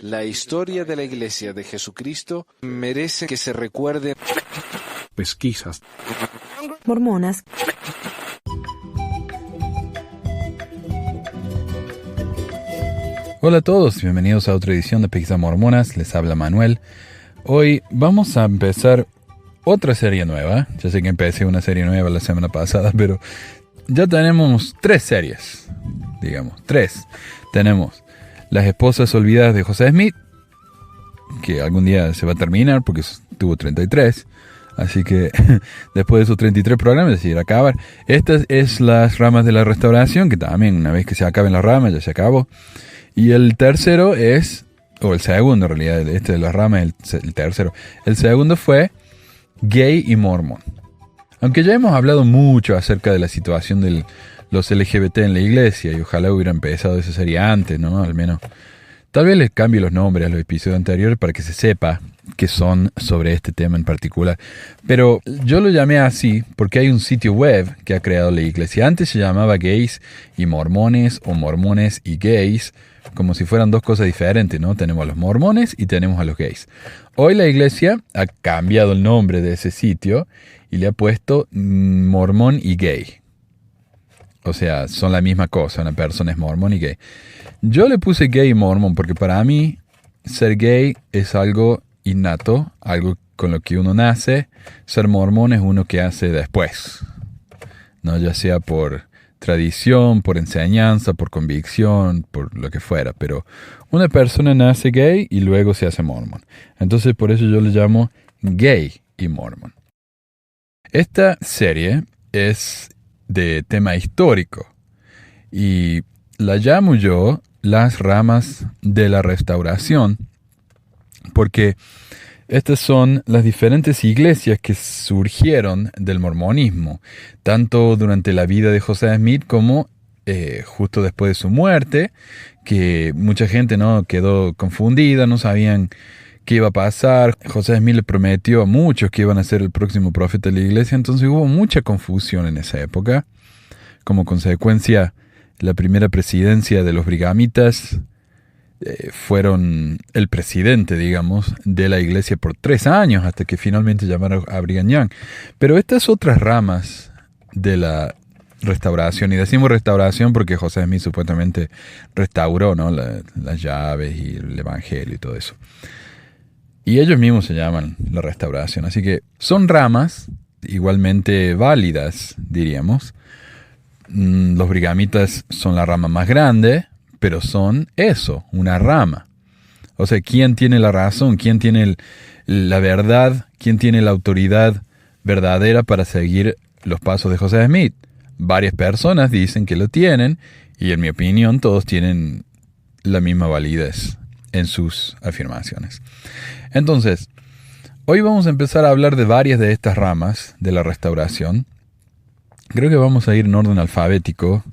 La historia de la Iglesia de Jesucristo merece que se recuerde. Pesquisas. Mormonas. Hola a todos, bienvenidos a otra edición de Pesquisas Mormonas, les habla Manuel. Hoy vamos a empezar otra serie nueva. Ya sé que empecé una serie nueva la semana pasada, pero ya tenemos 3 series, digamos, 3. Tenemos Las Esposas Olvidadas de José Smith, que algún día se va a terminar porque tuvo 33. Así que después de esos 33 programas decidir acabar. Esta es Las Ramas de la Restauración, que también una vez que se acaben las ramas ya se acabó. Y el tercero es, o el segundo en realidad, este de las ramas, el tercero. El segundo fue Gay y Mormon. Aunque ya hemos hablado mucho acerca de la situación de los LGBT en la iglesia, y ojalá hubiera empezado esa serie antes, ¿no? Al menos. Tal vez les cambie los nombres a los episodios anteriores para que se sepa que son sobre este tema en particular. Pero yo lo llamé así porque hay un sitio web que ha creado la iglesia. Antes se llamaba Gays y Mormones o Mormones y Gays, como si fueran dos cosas diferentes, ¿no? Tenemos a los mormones y tenemos a los gays. Hoy la iglesia ha cambiado el nombre de ese sitio y le ha puesto mormón y gay. O sea, son la misma cosa, una persona es mormón y gay. Yo le puse gay y mormón porque para mí ser gay es algo innato, algo con lo que uno nace. Ser mormón es uno que hace después, ¿no? Ya sea por tradición, por enseñanza, por convicción, por lo que fuera. Pero una persona nace gay y luego se hace mormón. Entonces por eso yo le llamo gay y mormón. Esta serie es de tema histórico y la llamo yo Las Ramas de la Restauración porque estas son las diferentes iglesias que surgieron del mormonismo, tanto durante la vida de José Smith como justo después de su muerte, que mucha gente no quedó confundida, no sabían qué iba a pasar. José Smith le prometió a muchos que iban a ser el próximo profeta de la iglesia, entonces hubo mucha confusión en esa época. Como consecuencia, la primera presidencia de los brigamitas fueron el presidente, digamos, de la iglesia por 3 años, hasta que finalmente llamaron a Brigham Young. Pero estas otras ramas de la restauración, y decimos restauración porque José Smith supuestamente restauró, ¿no? las llaves y el evangelio y todo eso. Y ellos mismos se llaman la restauración. Así que son ramas igualmente válidas, diríamos. Los brigamitas son la rama más grande, pero son eso, una rama. O sea, ¿quién tiene la razón? ¿Quién tiene la verdad? ¿Quién tiene la autoridad verdadera para seguir los pasos de José Smith? Varias personas dicen que lo tienen, y en mi opinión todos tienen la misma validez en sus afirmaciones. Entonces, hoy vamos a empezar a hablar de varias de estas ramas de la restauración. Creo que vamos a ir en orden alfabético.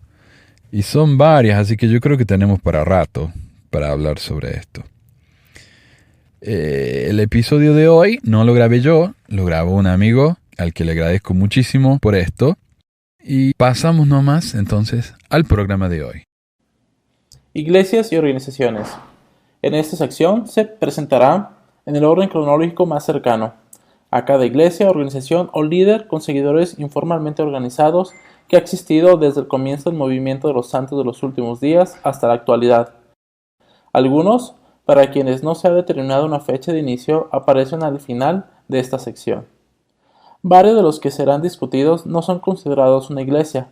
Y son varias, así que yo creo que tenemos para rato para hablar sobre esto. El episodio de hoy no lo grabé yo, lo grabó un amigo al que le agradezco muchísimo por esto. Y pasamos nomás entonces al programa de hoy. Iglesias y organizaciones. En esta sección se presentará en el orden cronológico más cercano a cada iglesia, organización o líder con seguidores informalmente organizados que ha existido desde el comienzo del movimiento de los santos de los últimos días hasta la actualidad. Algunos, para quienes no se ha determinado una fecha de inicio, aparecen al final de esta sección. Varios de los que serán discutidos no son considerados una iglesia,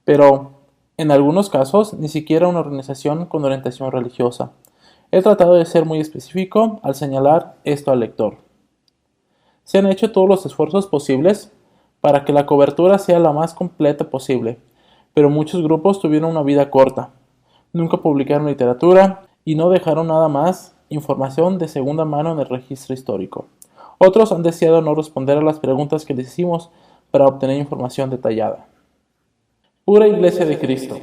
pero en algunos casos ni siquiera una organización con orientación religiosa. He tratado de ser muy específico al señalar esto al lector. Se han hecho todos los esfuerzos posibles para que la cobertura sea la más completa posible, pero muchos grupos tuvieron una vida corta, nunca publicaron literatura y no dejaron nada más información de segunda mano en el registro histórico. Otros han deseado no responder a las preguntas que les hicimos para obtener información detallada. Pura Iglesia de Cristo.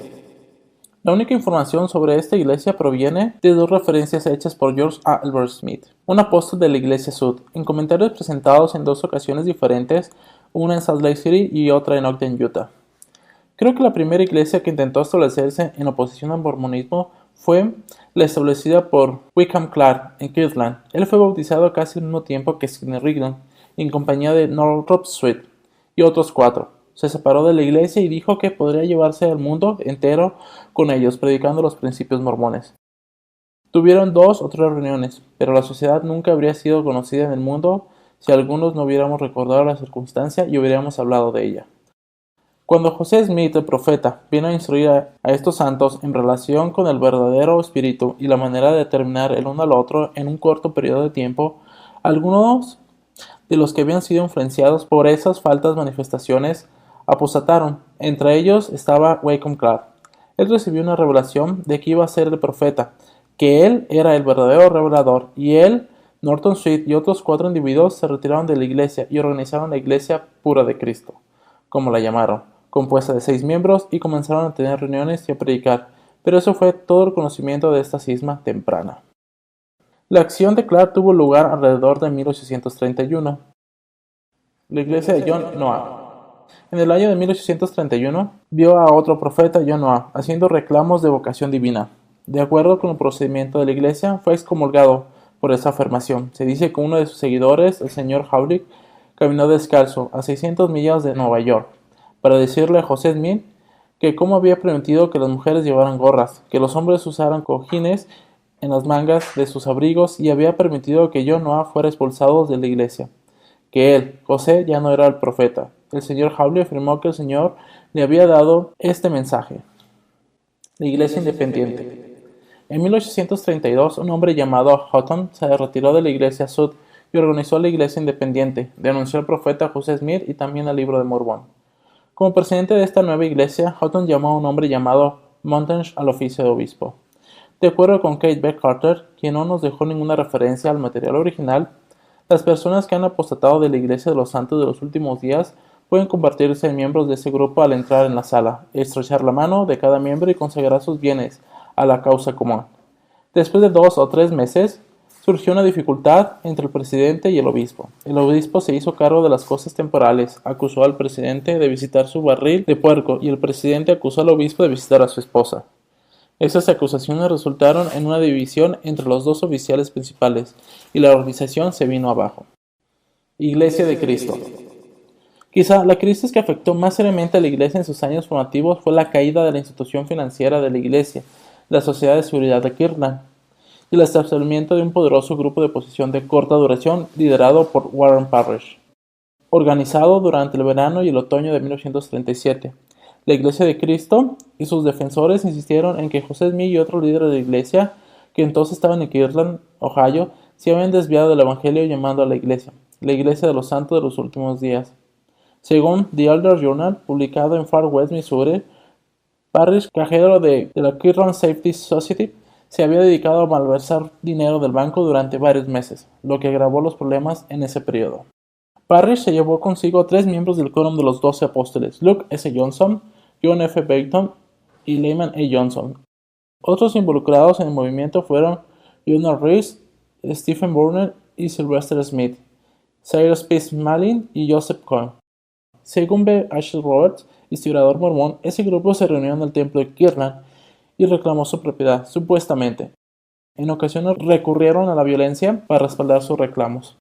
La única información sobre esta iglesia proviene de 2 referencias hechas por George Albert Smith, un apóstol de la Iglesia Sud, en comentarios presentados en 2 ocasiones diferentes, una en Salt Lake City y otra en Ogden, Utah. Creo que la primera iglesia que intentó establecerse en oposición al mormonismo fue la establecida por Wickham Clark en Kirtland. Él fue bautizado casi al mismo tiempo que Skinner Rigdon, en compañía de Northrop Sweet y otros 4. Se separó de la iglesia y dijo que podría llevarse al mundo entero con ellos, predicando los principios mormones. Tuvieron 2 o 3 reuniones, pero la sociedad nunca habría sido conocida en el mundo si algunos no hubiéramos recordado la circunstancia y hubiéramos hablado de ella. Cuando José Smith, el profeta, vino a instruir a estos santos en relación con el verdadero espíritu y la manera de determinar el uno al otro en un corto periodo de tiempo, algunos de los que habían sido influenciados por esas falsas manifestaciones apostataron. Entre ellos estaba Wickham Clark. Él recibió una revelación de que iba a ser el profeta, que él era el verdadero revelador, y él, Norton Sweet y otros 4 individuos se retiraron de la iglesia y organizaron la Iglesia Pura de Cristo, como la llamaron, compuesta de 6 miembros, y comenzaron a tener reuniones y a predicar, pero eso fue todo el conocimiento de esta cisma temprana. La acción de Clark tuvo lugar alrededor de 1831. La iglesia de John Noah. En el año de 1831, vio a otro profeta, John Noah, haciendo reclamos de vocación divina. De acuerdo con el procedimiento de la iglesia, fue excomulgado por esa afirmación. Se dice que uno de sus seguidores, el señor Howlick, caminó descalzo a 600 millas de Nueva York para decirle a José Smith que cómo había permitido que las mujeres llevaran gorras, que los hombres usaran cojines en las mangas de sus abrigos y había permitido que John Noah fuera expulsado de la iglesia. Que él, José, ya no era el profeta. El señor Howlick afirmó que el Señor le había dado este mensaje. La iglesia independiente. En 1832, un hombre llamado Houghton se retiró de la iglesia Sud y organizó la iglesia independiente, denunció al profeta José Smith y también al libro de Mormón. Como presidente de esta nueva iglesia, Houghton llamó a un hombre llamado Montage al oficio de obispo. De acuerdo con Kate Beck Carter, quien no nos dejó ninguna referencia al material original, las personas que han apostatado de la iglesia de los santos de los últimos días pueden convertirse en miembros de ese grupo al entrar en la sala, estrechar la mano de cada miembro y consagrar sus bienes a la causa común. Después de 2 o 3 meses, surgió una dificultad entre el presidente y el obispo. El obispo se hizo cargo de las cosas temporales, acusó al presidente de visitar su barril de puerco y el presidente acusó al obispo de visitar a su esposa. Esas acusaciones resultaron en una división entre los 2 oficiales principales y la organización se vino abajo. Iglesia de Cristo. Quizá la crisis que afectó más seriamente a la iglesia en sus años formativos fue la caída de la institución financiera de la iglesia, la Sociedad de Seguridad de Kirtland, y el establecimiento de un poderoso grupo de oposición de corta duración liderado por Warren Parrish. Organizado durante el verano y el otoño de 1937, la Iglesia de Cristo y sus defensores insistieron en que José Smith y otros líderes de la iglesia, que entonces estaban en Kirtland, Ohio, se habían desviado del Evangelio llamando a la iglesia de los santos de los últimos días. Según The Elder Journal, publicado en Far West, Missouri, Parrish, cajero de la Kirtland Safety Society, se había dedicado a malversar dinero del banco durante varios meses, lo que agravó los problemas en ese periodo. Parrish se llevó consigo 3 miembros del quórum de los 12 apóstoles, Luke S. Johnson, John F. Baton y Lyman A. Johnson. Otros involucrados en el movimiento fueron Leonard Rees, Stephen Burner y Sylvester Smith, Cyrus P. Smalling y Joseph Cohen. Según B. Ashley Roberts, historiador mormón, ese grupo se reunió en el templo de Kirtland y reclamó su propiedad, supuestamente. En ocasiones recurrieron a la violencia para respaldar sus reclamos.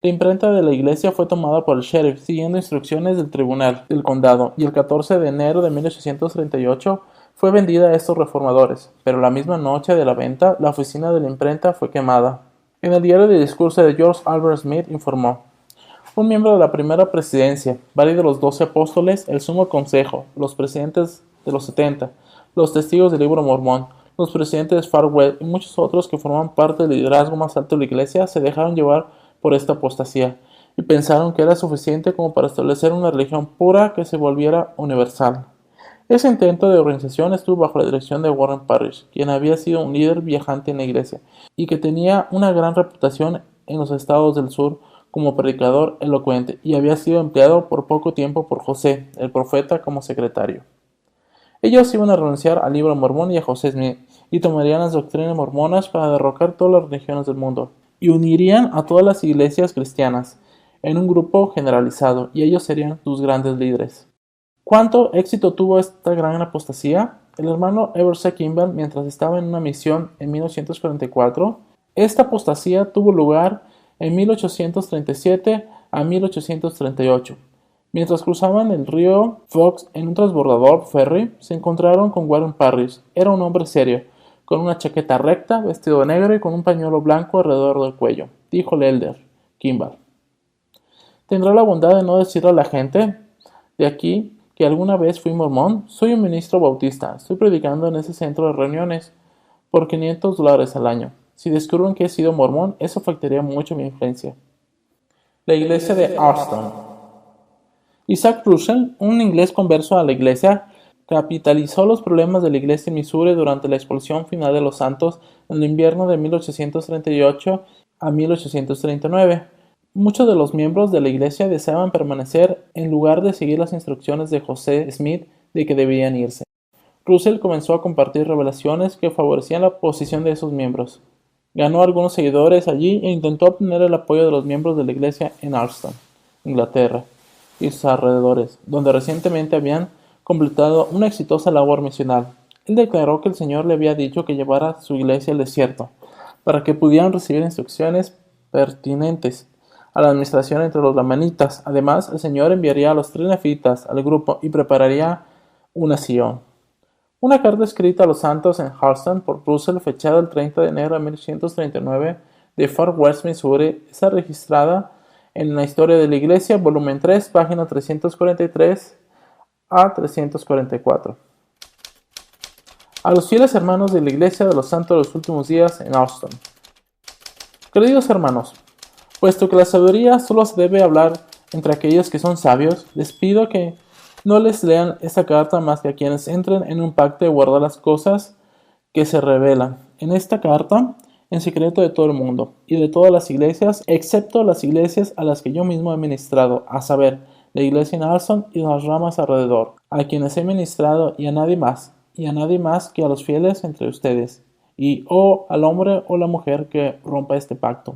La imprenta de la iglesia fue tomada por el sheriff, siguiendo instrucciones del tribunal del condado, y el 14 de enero de 1838 fue vendida a estos reformadores, pero la misma noche de la venta, la oficina de la imprenta fue quemada. En el diario de discurso de George Albert Smith informó: un miembro de la primera presidencia, varios de los 12 apóstoles, el sumo consejo, los presidentes de los 70, los testigos del libro Mormón, los presidentes de Far West y muchos otros que forman parte del liderazgo más alto de la iglesia se dejaron llevar por esta apostasía y pensaron que era suficiente como para establecer una religión pura que se volviera universal. Ese intento de organización estuvo bajo la dirección de Warren Parrish, quien había sido un líder viajante en la iglesia y que tenía una gran reputación en los estados del sur como predicador elocuente y había sido empleado por poco tiempo por José, el profeta, como secretario. Ellos iban a renunciar al libro Mormón y a José Smith y tomarían las doctrinas mormonas para derrocar todas las religiones del mundo y unirían a todas las iglesias cristianas en un grupo generalizado y ellos serían sus grandes líderes. ¿Cuánto éxito tuvo esta gran apostasía? el hermano Everett Kimball, mientras estaba en una misión en 1944. Esta apostasía tuvo lugar en 1837 a 1838. Mientras cruzaban el río Fox en un transbordador ferry, se encontraron con Warren Parrish. Era un hombre serio, con una chaqueta recta, vestido de negro y con un pañuelo blanco alrededor del cuello. Díjole Elder Kimball: ¿tendrá la bondad de no decirle a la gente de aquí que alguna vez fui mormón? Soy un ministro bautista. Estoy predicando en ese centro de reuniones por $500 al año. Si descubren que he sido mormón, eso afectaría mucho mi influencia. La iglesia de Austin. Isaac Russell, un inglés converso a la iglesia, capitalizó los problemas de la iglesia en Missouri durante la expulsión final de los santos en el invierno de 1838 a 1839. Muchos de los miembros de la iglesia deseaban permanecer en lugar de seguir las instrucciones de José Smith de que debían irse. Russell comenzó a compartir revelaciones que favorecían la posición de esos miembros. Ganó algunos seguidores allí e intentó obtener el apoyo de los miembros de la iglesia en Alston, Inglaterra, y sus alrededores, donde recientemente habían completado una exitosa labor misional. Él declaró que el Señor le había dicho que llevara su iglesia al desierto, para que pudieran recibir instrucciones pertinentes a la administración entre los lamanitas. Además, el Señor enviaría a los 3 nefitas al grupo y prepararía una Sion. Una carta escrita a los santos en Harleston por Russell, fechada el 30 de enero de 1839, de Fort Worth, Missouri, está registrada en la Historia de la Iglesia, volumen 3, página 343 a 344. A los fieles hermanos de la Iglesia de los Santos de los Últimos Días en Austin. Queridos hermanos, puesto que la sabiduría solo se debe hablar entre aquellos que son sabios, les pido que no les lean esta carta más que a quienes entren en un pacto de guardar las cosas que se revelan en esta carta en secreto de todo el mundo y de todas las iglesias, excepto las iglesias a las que yo mismo he ministrado, a saber, la iglesia en Alston y las ramas alrededor, a quienes he ministrado y a nadie más que a los fieles entre ustedes, y al hombre o la mujer que rompa este pacto.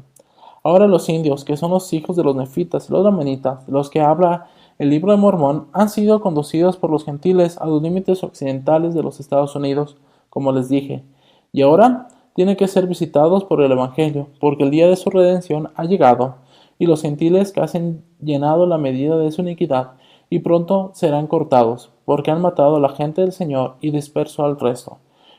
Ahora los indios, que son los hijos de los nefitas y los lamanitas, de los que habla el libro de Mormón, han sido conducidos por los gentiles a los límites occidentales de los Estados Unidos, como les dije, y ahora tienen que ser visitados por el Evangelio, porque el día de su redención ha llegado, y los gentiles casi han llenado la medida de su iniquidad, y pronto serán cortados, porque han matado a la gente del Señor y disperso al resto.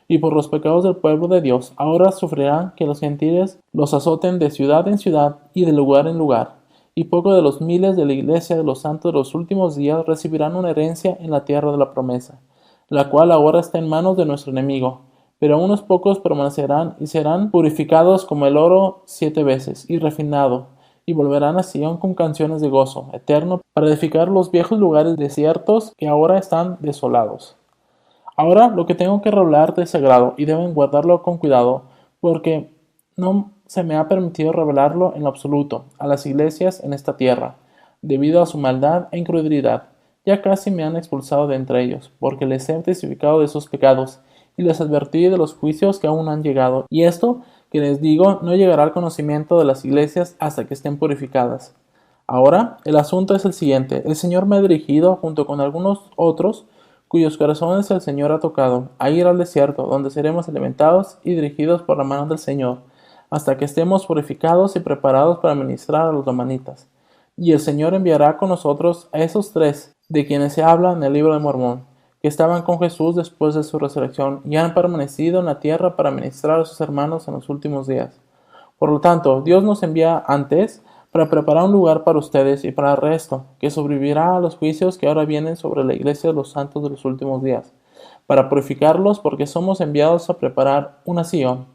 Y por los pecados del pueblo de Dios, ahora sufrirán que los gentiles los azoten de ciudad en ciudad y de lugar en lugar. Y pocos de los miles de la iglesia de los santos de los últimos días recibirán una herencia en la tierra de la promesa, la cual ahora está en manos de nuestro enemigo. Pero unos pocos permanecerán y serán purificados como el oro 7 veces y refinado, y volverán a Sion con canciones de gozo eterno para edificar los viejos lugares desiertos que ahora están desolados. Ahora lo que tengo que revelarte es sagrado y deben guardarlo con cuidado, porque no se me ha permitido revelarlo en lo absoluto a las iglesias en esta tierra, debido a su maldad e incredulidad. Ya casi me han expulsado de entre ellos, porque les he testificado de sus pecados, y les advertí de los juicios que aún han llegado, y esto que les digo no llegará al conocimiento de las iglesias hasta que estén purificadas. Ahora, el asunto es el siguiente: el Señor me ha dirigido, junto con algunos otros, cuyos corazones el Señor ha tocado, a ir al desierto, donde seremos alimentados y dirigidos por la mano del Señor, hasta que estemos purificados y preparados para ministrar a los lamanitas. Y el Señor enviará con nosotros a esos 3, de quienes se habla en el libro de Mormón, que estaban con Jesús después de su resurrección y han permanecido en la tierra para ministrar a sus hermanos en los últimos días. Por lo tanto, Dios nos envía antes para preparar un lugar para ustedes y para el resto, que sobrevivirá a los juicios que ahora vienen sobre la iglesia de los santos de los últimos días, para purificarlos, porque somos enviados a preparar una Sion,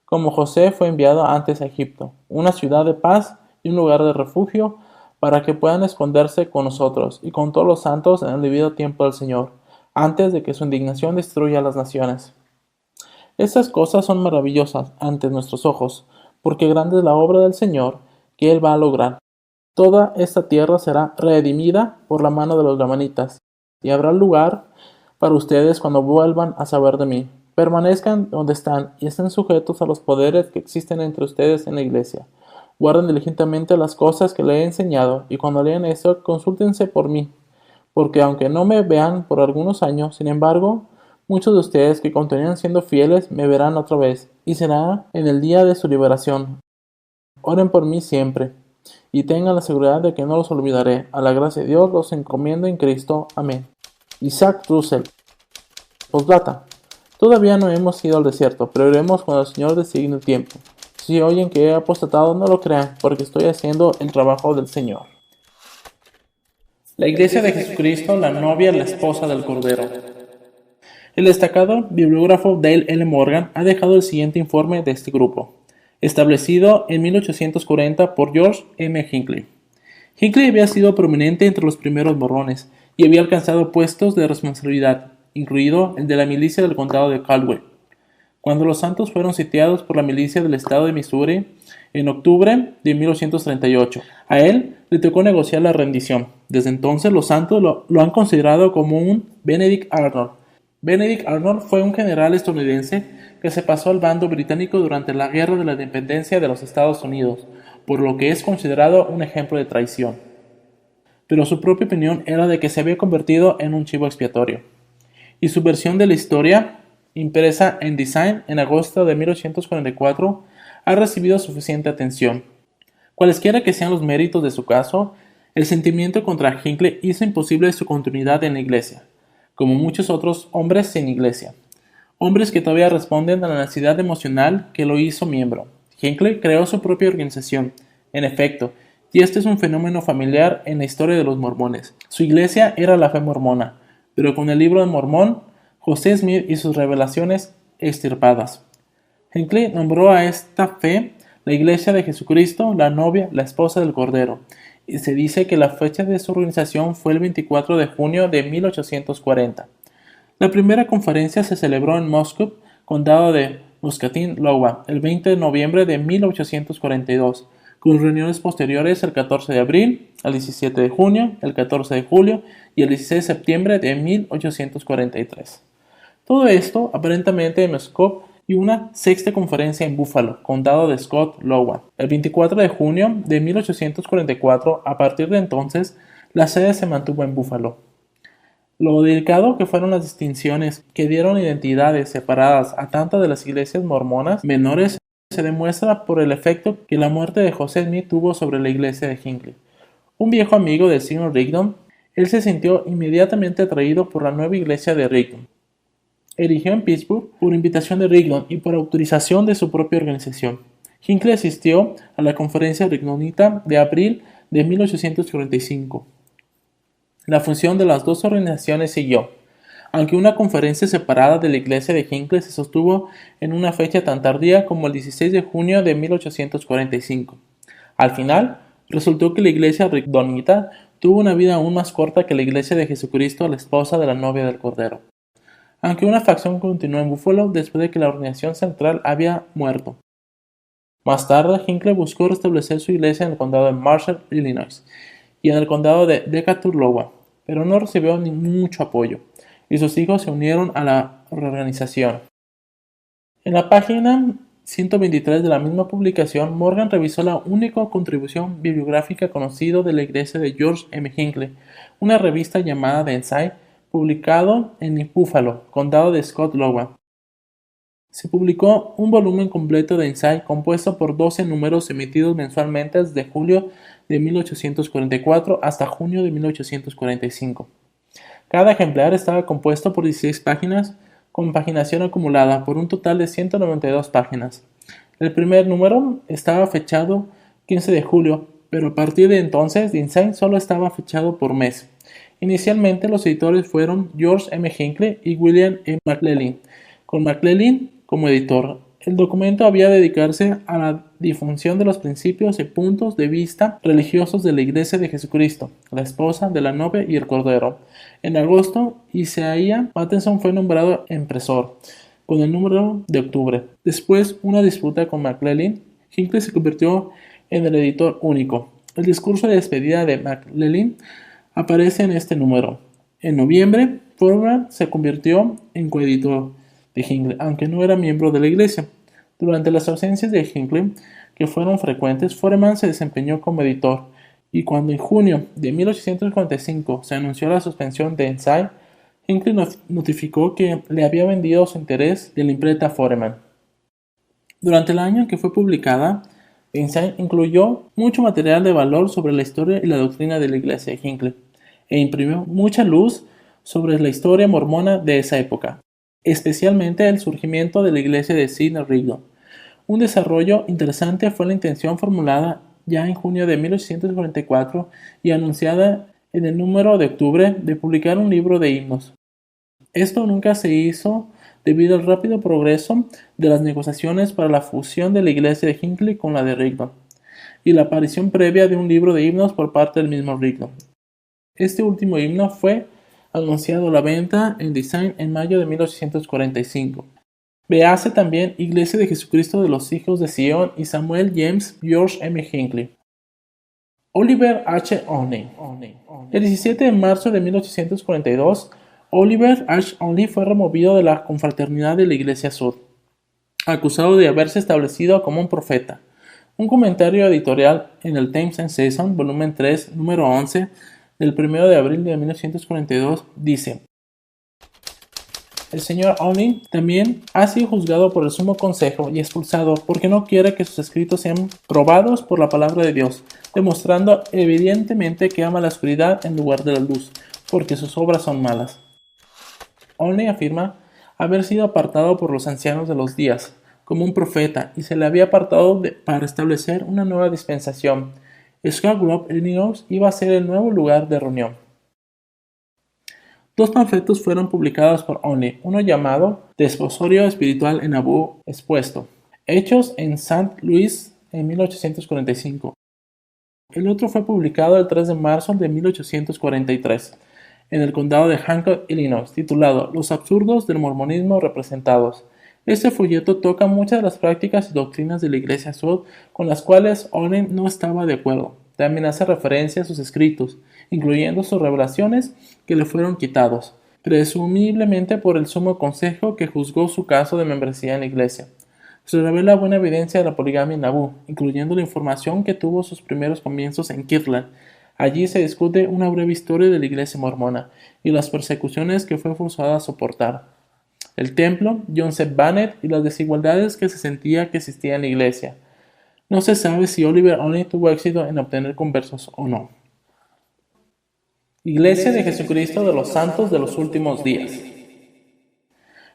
como José fue enviado antes a Egipto, una ciudad de paz y un lugar de refugio, para que puedan esconderse con nosotros y con todos los santos en el debido tiempo del Señor, antes de que su indignación destruya a las naciones. Estas cosas son maravillosas ante nuestros ojos, porque grande es la obra del Señor que Él va a lograr. Toda esta tierra será redimida por la mano de los lamanitas, y habrá lugar para ustedes cuando vuelvan a saber de mí. Permanezcan donde están y estén sujetos a los poderes que existen entre ustedes en la iglesia. Guarden diligentemente las cosas que le he enseñado, y cuando lean esto, consúltense por mí, porque aunque no me vean por algunos años, sin embargo, Muchos de ustedes que continúan siendo fieles me verán otra vez, y será en el día de su liberación. Oren por mí siempre, y tengan la seguridad de que no los olvidaré. A la gracia de Dios los encomiendo en Cristo. Amén. Isaac Russell. Postdata. Todavía no hemos ido al desierto, pero iremos cuando el Señor designe el tiempo. Si oyen que he apostatado, no lo crean, porque estoy haciendo el trabajo del Señor. La Iglesia de Jesucristo, la novia, la esposa del Cordero. El destacado bibliógrafo Dale L. Morgan ha dejado el siguiente informe de este grupo, establecido en 1840 por George M. Hinckley. Hinckley había sido prominente entre los primeros mormones y había alcanzado puestos de responsabilidad, incluido el de la milicia del condado de Caldwell. Cuando los santos fueron sitiados por la milicia del estado de Missouri en octubre de 1838, a él le tocó negociar la rendición. Desde entonces los santos lo han considerado como un Benedict Arnold. Benedict Arnold fue un general estadounidense que se pasó al bando británico durante la Guerra de la Independencia de los Estados Unidos, por lo que es considerado un ejemplo de traición. Pero su propia opinión era de que se había convertido en un chivo expiatorio. Y su versión de la historia, impresa en Design en agosto de 1844, ha recibido suficiente atención. Cualesquiera que sean los méritos de su caso, el sentimiento contra Hinckley hizo imposible su continuidad en la iglesia, como muchos otros hombres sin iglesia. Hombres que todavía responden a la necesidad emocional que lo hizo miembro. Hinckley creó su propia organización, en efecto, y este es un fenómeno familiar en la historia de los mormones. Su iglesia era la fe mormona, pero con el libro de Mormón, José Smith y sus revelaciones extirpadas. Hinckley nombró a esta fe la Iglesia de Jesucristo, la novia, la esposa del Cordero, y se dice que la fecha de su organización fue el 24 de junio de 1840. La primera conferencia se celebró en Moscow, condado de Muscatine-Iowa, el 20 de noviembre de 1842, con reuniones posteriores el 14 de abril, el 17 de junio, el 14 de julio y el 16 de septiembre de 1843. Todo esto aparentemente en Moscow y una sexta conferencia en Buffalo, condado de Scott-Iowa, el 24 de junio de 1844. A partir de entonces, la sede se mantuvo en Buffalo. Lo delicado que fueron las distinciones que dieron identidades separadas a tantas de las iglesias mormonas menores se demuestra por el efecto que la muerte de José Smith tuvo sobre la iglesia de Hinckley. Un viejo amigo del señor Rigdon, él se sintió inmediatamente atraído por la nueva iglesia de Rigdon. Erigió en Pittsburgh por invitación de Rigdon y por autorización de su propia organización. Hinckley asistió a la conferencia rigdonita de abril de 1845. La función de las dos organizaciones siguió, aunque una conferencia separada de la iglesia de Hinckley se sostuvo en una fecha tan tardía como el 16 de junio de 1845. Al final, resultó que la iglesia rigdonita tuvo una vida aún más corta que la iglesia de Jesucristo, la esposa de la novia del Cordero. Aunque una facción continuó en Buffalo después de que la organización central había muerto. Más tarde, Hinckley buscó restablecer su iglesia en el condado de Marshall, Illinois, y en el condado de Decatur, Iowa, pero no recibió ni mucho apoyo, y sus hijos se unieron a la reorganización. En la página 123 de la misma publicación, Morgan revisó la única contribución bibliográfica conocida de la iglesia de George M. Hinckley, una revista llamada The Insight, publicado en Buffalo, condado de Scott, Iowa. Se publicó un volumen completo de Insight compuesto por 12 números emitidos mensualmente desde julio de 1844 hasta junio de 1845. Cada ejemplar estaba compuesto por 16 páginas con paginación acumulada por un total de 192 páginas. El primer número estaba fechado 15 de julio, pero a partir de entonces The Insight solo estaba fechado por mes. Inicialmente los editores fueron George M. Hinckley y William E. McLellan, con McLellan como editor. El documento había de dedicarse a la difusión de los principios y puntos de vista religiosos de la Iglesia de Jesucristo, la esposa de la novia y el Cordero. En agosto, Isaiah Matheson fue nombrado impresor, con el número de octubre. Después, una disputa con McLellan, Hinckley se convirtió en el editor único. El discurso de despedida de McLellan aparece en este número. En noviembre, Foreman se convirtió en coeditor de Hinckley, aunque no era miembro de la iglesia. Durante las ausencias de Hinckley, que fueron frecuentes, Foreman se desempeñó como editor, y cuando en junio de 1845 se anunció la suspensión de Insight, Hinckley notificó que le había vendido su interés de la imprenta Foreman. Durante el año en que fue publicada, Einstein incluyó mucho material de valor sobre la historia y la doctrina de la iglesia de Hinckley, e imprimió mucha luz sobre la historia mormona de esa época, especialmente el surgimiento de la iglesia de Sidney Rigdon. Un desarrollo interesante fue la intención formulada ya en junio de 1844 y anunciada en el número de octubre de publicar un libro de himnos. Esto nunca se hizo debido al rápido progreso de las negociaciones para la fusión de la iglesia de Hinckley con la de Rigdon, y la aparición previa de un libro de himnos por parte del mismo Rigdon. Este último himno fue anunciado a la venta en Design en mayo de 1845. Véase también Iglesia de Jesucristo de los Hijos de Sion y Samuel James George M. Hinckley. Oliver H. Olney. El 17 de marzo de 1842, Oliver H. Olney fue removido de la confraternidad de la Iglesia Sud, acusado de haberse establecido como un profeta. Un comentario editorial en el Times and Season, volumen 3, número 11, del 1 de abril de 1942, dice: el señor Olney también ha sido juzgado por el Sumo Consejo y expulsado porque no quiere que sus escritos sean probados por la palabra de Dios, demostrando evidentemente que ama la oscuridad en lugar de la luz, porque sus obras son malas. Olney afirma haber sido apartado por los ancianos de los días como un profeta y se le había apartado para establecer una nueva dispensación. Scott Grove, Illinois, iba a ser el nuevo lugar de reunión. Dos panfletos fueron publicados por Olney, uno llamado Desposorio Espiritual en Nauvoo Expuesto, hechos en St. Louis en 1845. El otro fue publicado el 3 de marzo de 1843 en el condado de Hancock, Illinois, titulado Los absurdos del mormonismo representados. Este folleto toca muchas de las prácticas y doctrinas de la Iglesia Sud con las cuales Olney no estaba de acuerdo. También hace referencia a sus escritos, incluyendo sus revelaciones que le fueron quitados, presumiblemente por el Sumo Consejo que juzgó su caso de membresía en la Iglesia. Se revela buena evidencia de la poligamia en Nauvoo, incluyendo la información que tuvo sus primeros comienzos en Kirtland. Allí se discute una breve historia de la Iglesia mormona y las persecuciones que fue forzada a soportar, el templo, Joseph Bannett y las desigualdades que se sentía que existían en la Iglesia. No se sabe si Oliver Olney tuvo éxito en obtener conversos o no. Iglesia de Jesucristo de los Santos de los Últimos Días.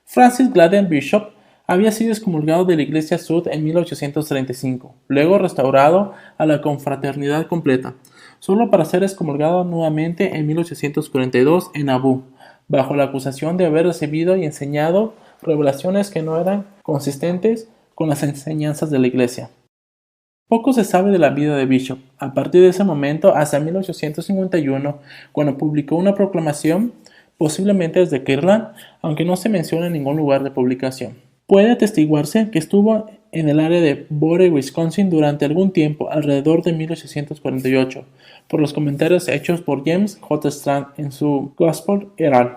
Francis Gladden Bishop había sido excomulgado de la Iglesia Sud en 1835, luego restaurado a la confraternidad completa, solo para ser excomulgado nuevamente en 1842 en Nauvoo, bajo la acusación de haber recibido y enseñado revelaciones que no eran consistentes con las enseñanzas de la Iglesia. Poco se sabe de la vida de Bishop, a partir de ese momento hasta 1851, cuando publicó una proclamación, posiblemente desde Kirtland, aunque no se menciona en ningún lugar de publicación. Puede atestiguarse que estuvo en el área de Bore, Wisconsin durante algún tiempo, alrededor de 1848, por los comentarios hechos por James J. Strand en su Gospel Herald.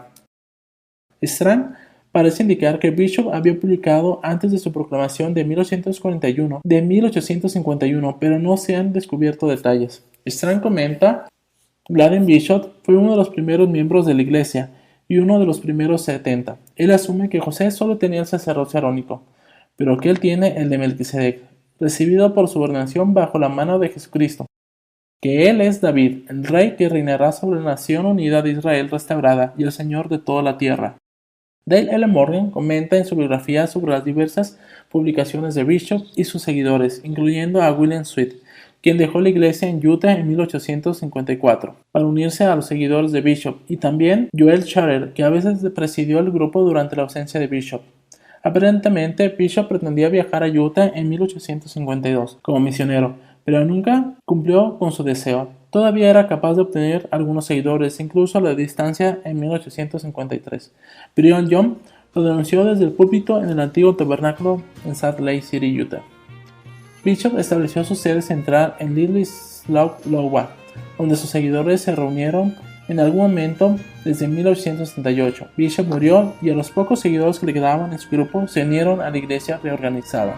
Strand parece indicar que Bishop había publicado antes de su proclamación de 1851, pero no se han descubierto detalles. Strand comenta: Gladden Bishop fue uno de los primeros miembros de la Iglesia y uno de los primeros 70. Él asume que José solo tenía el sacerdocio arónico, pero que él tiene el de Melquisedec, recibido por su ordenación bajo la mano de Jesucristo, que él es David, el rey que reinará sobre la nación unida de Israel restaurada y el Señor de toda la tierra. Dale L. Morgan comenta en su biografía sobre las diversas publicaciones de Bishop y sus seguidores, incluyendo a William Sweet, quien dejó la iglesia en Utah en 1854 para unirse a los seguidores de Bishop, y también Joel Scharer, que a veces presidió el grupo durante la ausencia de Bishop. Aparentemente, Bishop pretendía viajar a Utah en 1852 como misionero, pero nunca cumplió con su deseo. Todavía era capaz de obtener algunos seguidores, incluso a la distancia en 1853. Brigham Young lo denunció desde el púlpito en el antiguo tabernáculo en Salt Lake City, Utah. Bishop estableció su sede central en Little Slough, Iowa, donde sus seguidores se reunieron en algún momento desde 1878. Bishop murió y a los pocos seguidores que le quedaban en su grupo se unieron a la iglesia reorganizada.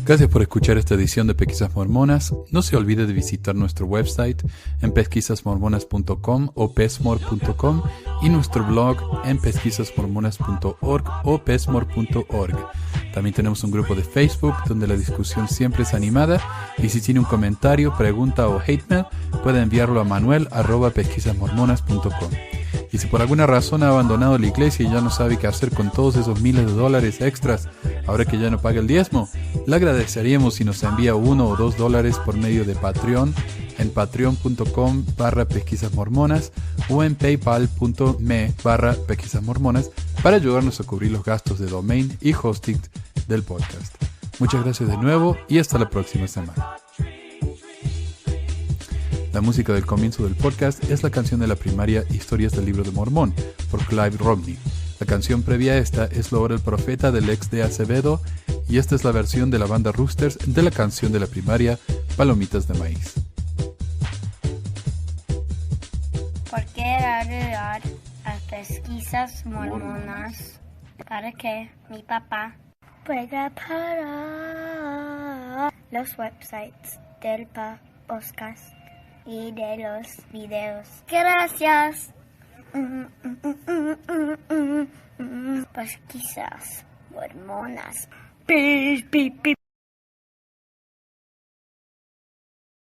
Gracias por escuchar esta edición de Pesquisas Mormonas. No se olvide de visitar nuestro website en pesquisasmormonas.com o pesmor.com y nuestro blog en pesquisasmormonas.org o pesmor.org. También tenemos un grupo de Facebook donde la discusión siempre es animada y si tiene un comentario, pregunta o hate mail, puede enviarlo a manuel@pesquisasmormonas.com. Y si por alguna razón ha abandonado la iglesia y ya no sabe qué hacer con todos esos miles de dólares extras, ahora que ya no paga el diezmo, le agradeceríamos si nos envía $1 o $2 por medio de Patreon en patreon.com/pesquisasmormonas o en paypal.me/pesquisasmormonas para ayudarnos a cubrir los gastos de domain y hosting del podcast. Muchas gracias de nuevo y hasta la próxima semana. La música del comienzo del podcast es la canción de la primaria Historias del Libro de Mormón por Clive Romney. La canción previa a esta es La Hora del Profeta del ex de Acevedo y esta es la versión de la banda Roosters de la canción de la primaria Palomitas de Maíz. ¿Por qué ayudar a pesquisas mormonas para que mi papá pueda parar los websites del podcast y de los videos? Gracias. Pesquisas mormonas. Pi, pi, pi.